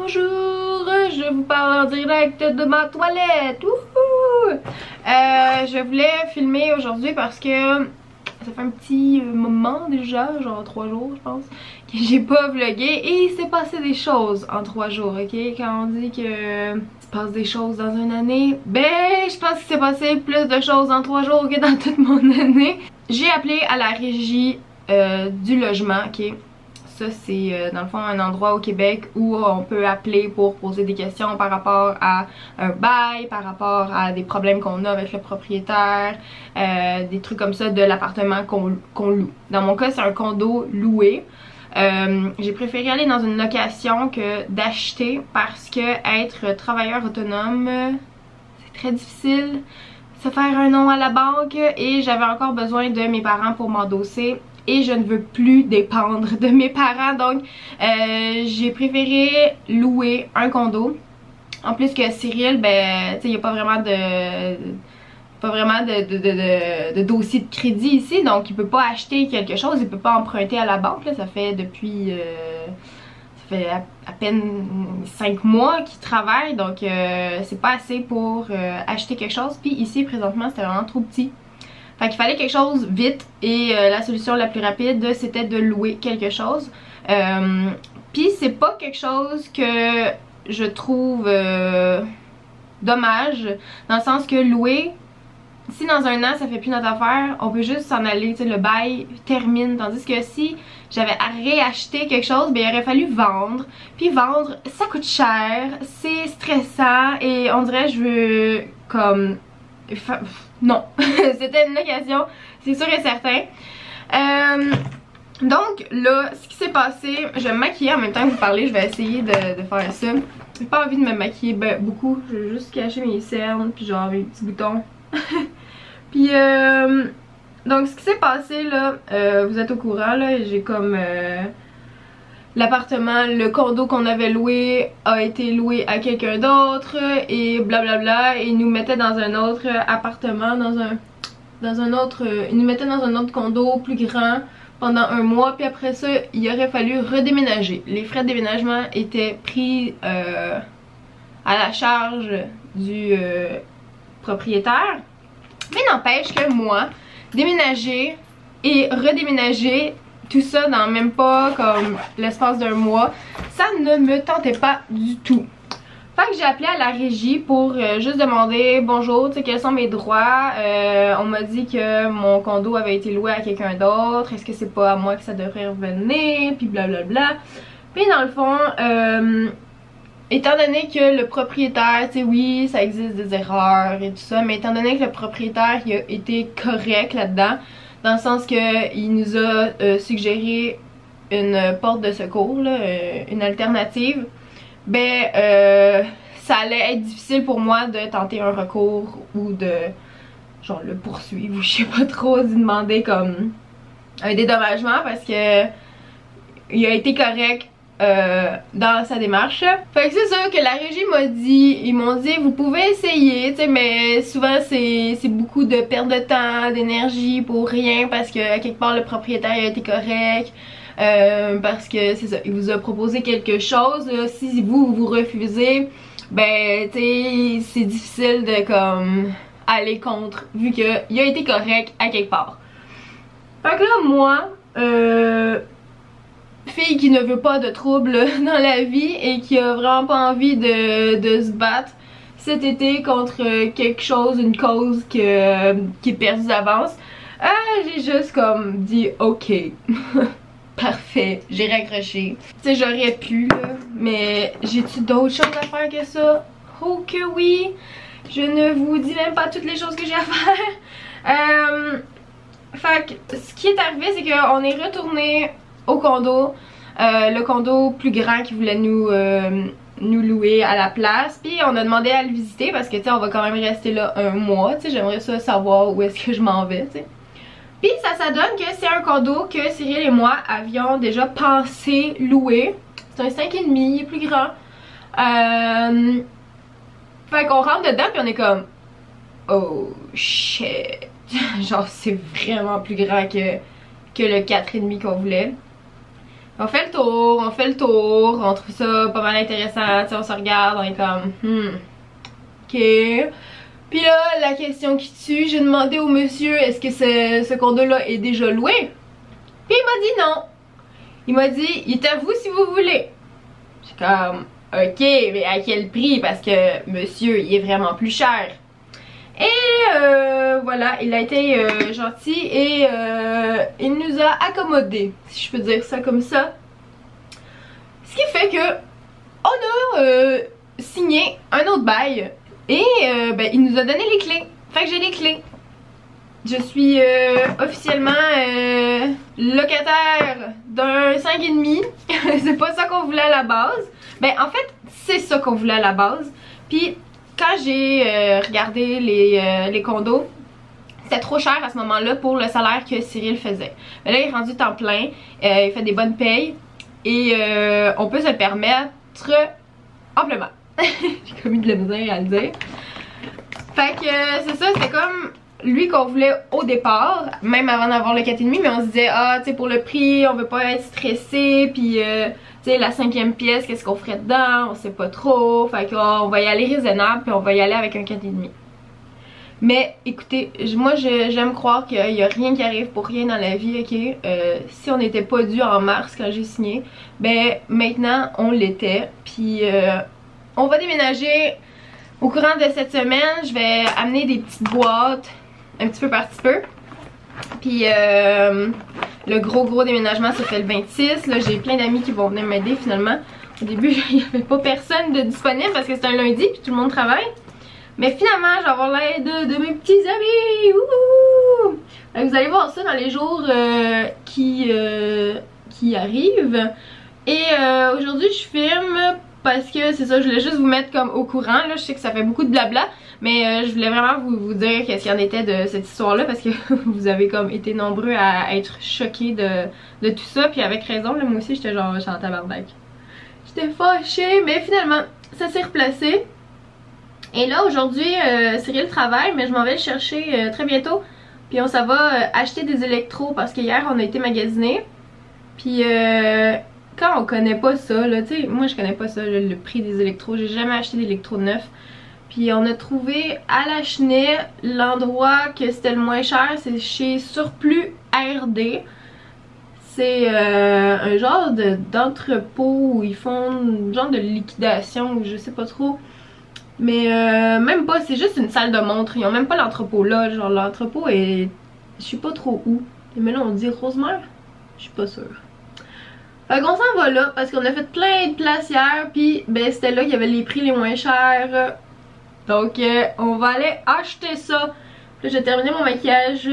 Bonjour, je vous parle en direct de ma toilette. Je voulais filmer aujourd'hui parce que ça fait un petit moment déjà, genre 3 jours je pense, que j'ai pas vlogué et il s'est passé des choses en 3 jours, ok? Quand on dit que il se passe des choses dans une année, ben je pense qu'il s'est passé plus de choses en 3 jours que dans toute mon année. J'ai appelé à la régie du logement, ok? Ça c'est dans le fond un endroit au Québec où on peut appeler pour poser des questions par rapport à un bail, par rapport à des problèmes qu'on a avec le propriétaire, des trucs comme ça de l'appartement qu'on loue. Dans mon cas c'est un condo loué. J'ai préféré aller dans une location que d'acheter parce que être travailleur autonome c'est très difficile, se faire un nom à la banque et j'avais encore besoin de mes parents pour m'endosser. Et je ne veux plus dépendre de mes parents, donc j'ai préféré louer un condo. En plus que Cyril, ben tu sais, il n'y a pas vraiment de dossier de crédit ici, donc il peut pas acheter quelque chose, il peut pas emprunter à la banque, là. Ça fait depuis ça fait à peine 5 mois qu'il travaille, donc c'est pas assez pour acheter quelque chose. Puis ici présentement c'était vraiment trop petit. Fait qu'il fallait quelque chose vite et la solution la plus rapide c'était de louer quelque chose. Puis c'est pas quelque chose que je trouve dommage, dans le sens que louer, si dans un an ça fait plus notre affaire, on peut juste s'en aller, tu sais, le bail termine. Tandis que si j'avais à réacheter quelque chose, ben il aurait fallu vendre. Puis vendre, ça coûte cher, c'est stressant et on dirait je veux comme... non, c'était une location, c'est sûr et certain. Donc là, ce qui s'est passé, je vais me maquiller en même temps que vous parlez, je vais essayer de faire ça. J'ai pas envie de me maquiller beaucoup, je vais juste cacher mes cernes, puis genre mes petits boutons. Puis donc ce qui s'est passé là, vous êtes au courant là, j'ai comme... l'appartement, le condo qu'on avait loué a été loué à quelqu'un d'autre et blablabla, et ils nous mettaient dans un autre appartement, dans un autre, ils nous mettaient dans un autre condo plus grand pendant un mois, puis après ça il aurait fallu redéménager. Les frais de déménagement étaient pris à la charge du propriétaire, mais n'empêche que moi, déménager et redéménager tout ça dans même pas comme l'espace d'un mois, ça ne me tentait pas du tout. Fait que j'ai appelé à la régie pour juste demander bonjour, tu sais, quels sont mes droits. On m'a dit que mon condo avait été loué à quelqu'un d'autre, est-ce que c'est pas à moi que ça devrait revenir, puis blablabla. Puis dans le fond, étant donné que le propriétaire, tu sais, oui, ça existe des erreurs et tout ça, mais étant donné que le propriétaire il a été correct là-dedans, dans le sens que il nous a suggéré une porte de secours, là, une alternative, ben ça allait être difficile pour moi de tenter un recours ou de genre le poursuivre ou je sais pas trop, d'y demander comme un dédommagement parce que il a été correct dans sa démarche. Fait que c'est ça que la régie m'a dit, ils m'ont dit vous pouvez essayer, tu sais, mais souvent c'est beaucoup de perte de temps, d'énergie pour rien parce que à quelque part le propriétaire a été correct, parce que c'est ça, il vous a proposé quelque chose, là, si vous refusez, ben tu sais c'est difficile de comme aller contre vu que il a été correct à quelque part. Fait que là moi fille qui ne veut pas de trouble dans la vie et qui a vraiment pas envie de se battre cet été contre quelque chose, une cause qui est perdue d'avance, j'ai juste comme dit ok. Parfait, j'ai raccroché. Tu sais, j'aurais pu là, mais j'ai-tu d'autres choses à faire que ça? Oh que oui! Je ne vous dis même pas toutes les choses que j'ai à faire. Fait que ce qui est arrivé, c'est qu'on est retourné au condo, le condo plus grand qui voulait nous louer à la place, puis on a demandé à le visiter parce que tu sais on va quand même rester là un mois, tu sais, j'aimerais ça savoir où est-ce que je m'en vais, tu sais. Puis ça donne que c'est un condo que Cyril et moi avions déjà pensé louer. C'est un 5,5, il est plus grand. Fait qu'on rentre dedans puis on est comme oh shit. Genre c'est vraiment plus grand que le 4,5 qu'on voulait. On fait le tour, on trouve ça pas mal intéressant, tu sais, on se regarde, on est comme ok. Puis là, la question qui tue, j'ai demandé au monsieur est-ce que ce condo-là est déjà loué? Puis il m'a dit non. Il m'a dit, il est à vous si vous voulez. J'ai comme, ok, mais à quel prix? Parce que monsieur, il est vraiment plus cher. Et voilà, il a été gentil et il nous a accommodés, si je peux dire ça comme ça. Ce qui fait que on a signé un autre bail et ben, il nous a donné les clés. Fait que j'ai les clés. Je suis officiellement locataire d'un 5,5. C'est pas ça qu'on voulait à la base. Ben en fait, c'est ça qu'on voulait à la base. Puis quand j'ai regardé les condos, c'était trop cher à ce moment-là pour le salaire que Cyril faisait. Mais là, il est rendu temps plein, il fait des bonnes payes et on peut se le permettre amplement. J'ai commis de la misère à le dire. Fait que c'est ça, c'est comme lui qu'on voulait au départ, même avant d'avoir le 4,5, mais on se disait, ah, tu sais, pour le prix, on veut pas être stressé, puis tu sais, la 5e pièce, qu'est-ce qu'on ferait dedans, on sait pas trop, fait qu'on va y aller raisonnable, puis on va y aller avec un 4,5. Mais écoutez, moi j'aime croire qu'il y a rien qui arrive pour rien dans la vie, ok? Si on n'était pas dû en mars quand j'ai signé, ben maintenant on l'était, puis on va déménager au courant de cette semaine. Je vais amener des petites boîtes un petit peu par petit peu. Puis le gros déménagement se fait le 26. Là j'ai plein d'amis qui vont venir m'aider finalement. Au début il n'y avait pas personne de disponible parce que c'est un lundi puis tout le monde travaille. Mais finalement je vais avoir l'aide de mes petits amis. Wouhou! Vous allez voir ça dans les jours qui arrivent. Et aujourd'hui je filme parce que c'est ça, je voulais juste vous mettre comme au courant. Là je sais que ça fait beaucoup de blabla, mais je voulais vraiment vous dire qu'est-ce qu'il y en était de cette histoire là, parce que vous avez comme été nombreux à être choqués de tout ça, puis avec raison là, moi aussi j'étais genre en tabarnak. J'étais fâchée, mais finalement ça s'est replacé. Et là aujourd'hui Cyril travaille, mais je m'en vais le chercher très bientôt. Puis on s'en va acheter des électros parce que hier on a été magasiner. Puis quand on connaît pas ça, là, tu sais, moi je connais pas ça, le prix des électros, j'ai jamais acheté d'électros neufs. Puis on a trouvé à la Chenay l'endroit que c'était le moins cher, c'est chez Surplus RD. C'est un genre d'entrepôt où ils font genre de liquidation ou je sais pas trop. Mais même pas, c'est juste une salle de montre, ils ont même pas l'entrepôt là, genre l'entrepôt est... Je sais pas trop où. Mais là on dit Rosemère? Je suis pas sûre. Fait qu'on s'en va là parce qu'on a fait plein de places hier, puis ben c'était là qu'il y avait les prix les moins chers. Donc on va aller acheter ça. Là j'ai terminé mon maquillage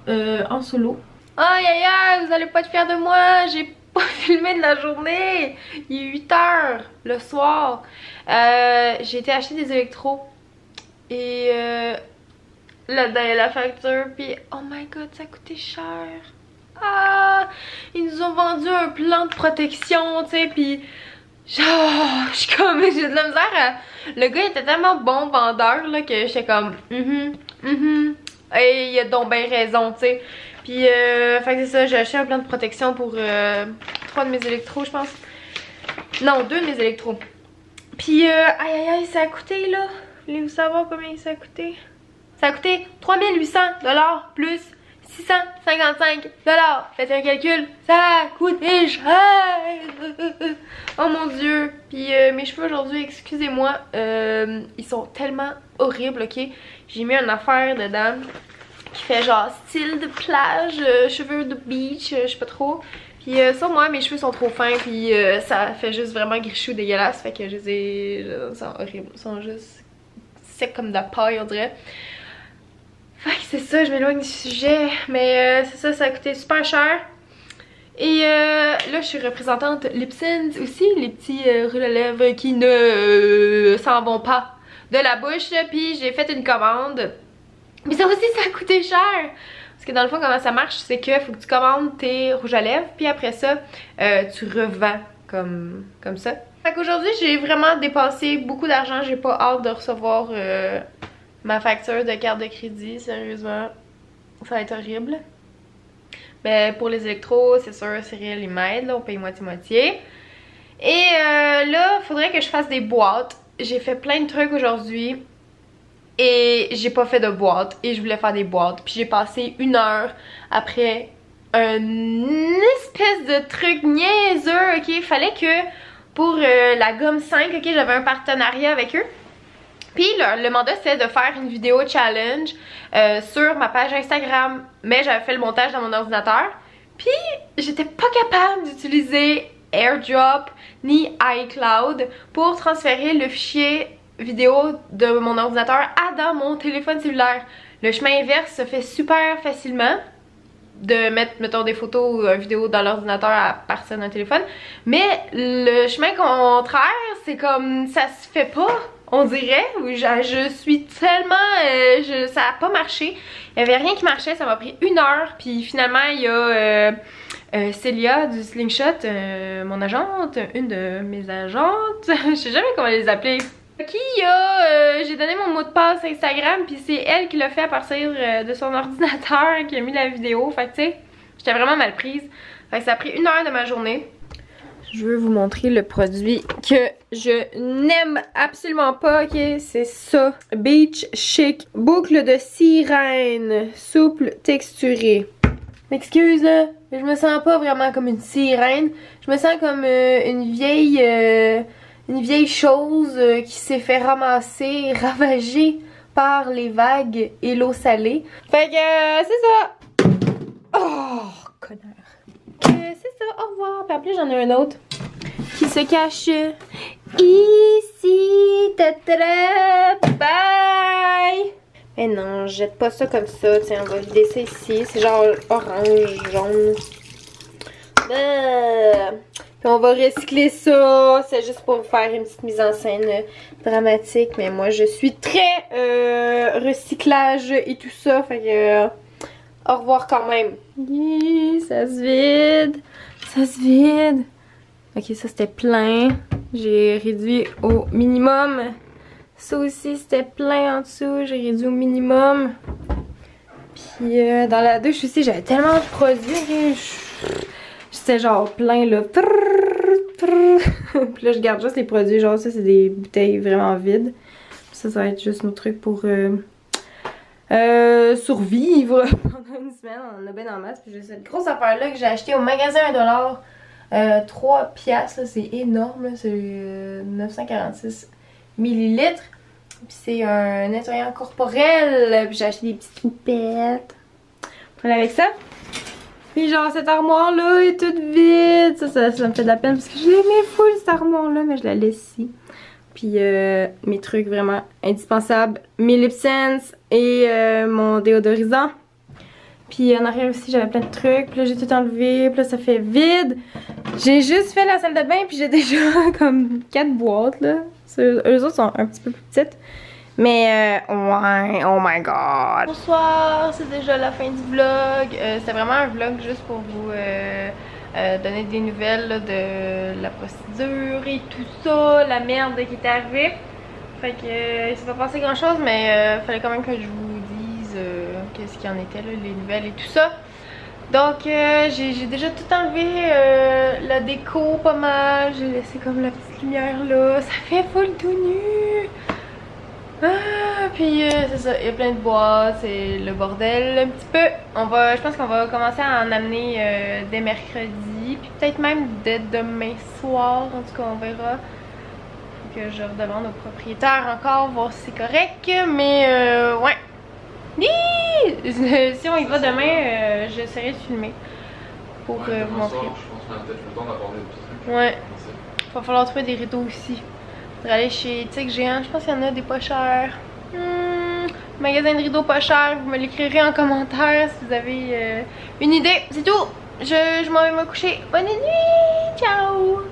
en solo. Aïe aïe aïe, vous allez pas être fiers de moi, j'ai pas filmé de la journée. Il est 8 h le soir. J'ai été acheter des électros et là-dedans il y a la facture, puis oh my god ça a coûté cher. Ah, ils nous ont vendu un plan de protection, tu sais, pis genre, je suis comme, j'ai de la misère à... Le gars était tellement bon vendeur, là, que j'étais comme, et il a donc bien raison, tu sais. Pis, fait que c'est ça, j'ai acheté un plan de protection pour 3 de mes électros, je pense. Non, 2 de mes électros. Pis, aïe aïe aïe, ça a coûté, là. Voulez-vous savoir combien ça a coûté? Ça a coûté 3800 $ plus 655 $. Faites un calcul, ça a coûté cher. Oh mon dieu. Puis mes cheveux aujourd'hui, excusez-moi, ils sont tellement horribles, ok. J'ai mis une affaire dedans qui fait genre style de plage, cheveux de beach, je sais pas trop. Puis ça, moi, mes cheveux sont trop fins, puis ça fait juste vraiment grichou dégueulasse. Fait que je les ai... Ils sont horribles, ils sont juste secs comme de la paille, on dirait. Fait que c'est ça, je m'éloigne du sujet, mais c'est ça, ça a coûté super cher. Et là, je suis représentante Lipsins aussi, les petits roules à lèvres qui ne s'en vont pas de la bouche. Puis j'ai fait une commande, mais ça aussi, ça a coûté cher. Parce que dans le fond, comment ça marche, c'est que faut que tu commandes tes rouges à lèvres, puis après ça, tu revends comme ça. Fait qu'aujourd'hui, j'ai vraiment dépensé beaucoup d'argent, j'ai pas hâte de recevoir... ma facture de carte de crédit, sérieusement, ça va être horrible. Ben pour les électros, c'est sûr, Cyril il m'aide, là, on paye moitié-moitié. Et là, faudrait que je fasse des boîtes. J'ai fait plein de trucs aujourd'hui et j'ai pas fait de boîte et je voulais faire des boîtes. Puis j'ai passé 1 heure après une espèce de truc niaiseux, ok? Fallait que pour la gomme 5, ok, j'avais un partenariat avec eux. Puis le mandat c'était de faire une vidéo challenge sur ma page Instagram, mais j'avais fait le montage dans mon ordinateur. Puis j'étais pas capable d'utiliser AirDrop ni iCloud pour transférer le fichier vidéo de mon ordinateur dans mon téléphone cellulaire. Le chemin inverse se fait super facilement, de mettre, mettons, des photos ou une vidéo dans l'ordinateur à partir d'un téléphone. Mais le chemin contraire, c'est comme ça se fait pas, on dirait. Je suis tellement... ça a pas marché. Il y avait rien qui marchait, ça m'a pris 1 heure. Puis finalement, il y a Célia du Slingshot, mon agente, une de mes agentes. Je sais jamais comment les appeler. Qui a... j'ai donné mon mot de passe Instagram, puis c'est elle qui l'a fait à partir de son ordinateur, qui a mis la vidéo. Fait que tu sais, j'étais vraiment mal prise. Fait que ça a pris 1 heure de ma journée. Je veux vous montrer le produit que je n'aime absolument pas, ok? C'est ça. Beach Chic. Boucle de sirène. Souple, texturée. M'excuse là, je me sens pas vraiment comme une sirène. Je me sens comme une vieille chose qui s'est fait ramasser, ravagée par les vagues et l'eau salée. Fait que c'est ça. Oh, connard. C'est ça, au revoir. Puis après j'en ai un autre qui se cache ici. Tatra, bye. Mais non, jette pas ça comme ça. Tiens, on va vider ça ici. C'est genre orange, jaune. Puis on va recycler ça. C'est juste pour faire une petite mise en scène dramatique. Mais moi, je suis très recyclage et tout ça. Fait que au revoir quand même. Ça se vide. Ça se vide. Ok, ça c'était plein. J'ai réduit au minimum. Ça aussi c'était plein en dessous. J'ai réduit au minimum. Puis dans la douche aussi, j'avais tellement de produits. J'étais genre plein là. Puis là je garde juste les produits. Genre ça c'est des bouteilles vraiment vides. Puis ça va être juste nos trucs pour survivre pendant une semaine. On en a bien en masse. Puis j'ai cette grosse affaire là que j'ai acheté au magasin $1. 3 piastres, c'est énorme. C'est 946 millilitres. Puis c'est un nettoyant corporel. Puis j'ai acheté des petites poupettes. Voilà avec ça. Puis genre cette armoire là est toute vide. Ça me fait de la peine parce que je l'aimais full cette armoire là, mais je la laisse ici. Puis mes trucs vraiment indispensables, mes lip sense et mon déodorisant. Puis en arrière aussi j'avais plein de trucs. Puis là j'ai tout enlevé. Puis là ça fait vide. J'ai juste fait la salle de bain. Puis j'ai déjà comme 4 boîtes là. Eux autres sont un petit peu plus petites. Mais ouais, oh my god. Bonsoir, c'est déjà la fin du vlog. C'était vraiment un vlog juste pour vous donner des nouvelles là, de la procédure et tout ça. La merde qui est arrivée. Fait que ça va pas passer grand chose, mais fallait quand même que je vous dise qu'est-ce qu'il y en était là, les nouvelles et tout ça. Donc j'ai déjà tout enlevé, la déco pas mal, j'ai laissé comme la petite lumière là, ça fait full tout nu. Puis c'est ça, il y a plein de boîtes, c'est le bordel un petit peu. Je pense qu'on va commencer à en amener dès mercredi, puis peut-être même dès demain soir, en tout cas on verra. Faut que je redemande au propriétaire encore, voir si c'est correct, mais ouais. Si on y va demain, j'essaierai de filmer pour vous montrer. Je pense qu'on a peut-être le temps d'aborder des petits trucs. Ouais. Il va falloir trouver des rideaux aussi. Faudrait aller chez Tic Géant, je pense qu'il y en a des pas chers. Magasin de rideaux pas chers, vous me l'écrirez en commentaire si vous avez une idée. C'est tout. Je m'en vais me coucher. Bonne nuit. Ciao.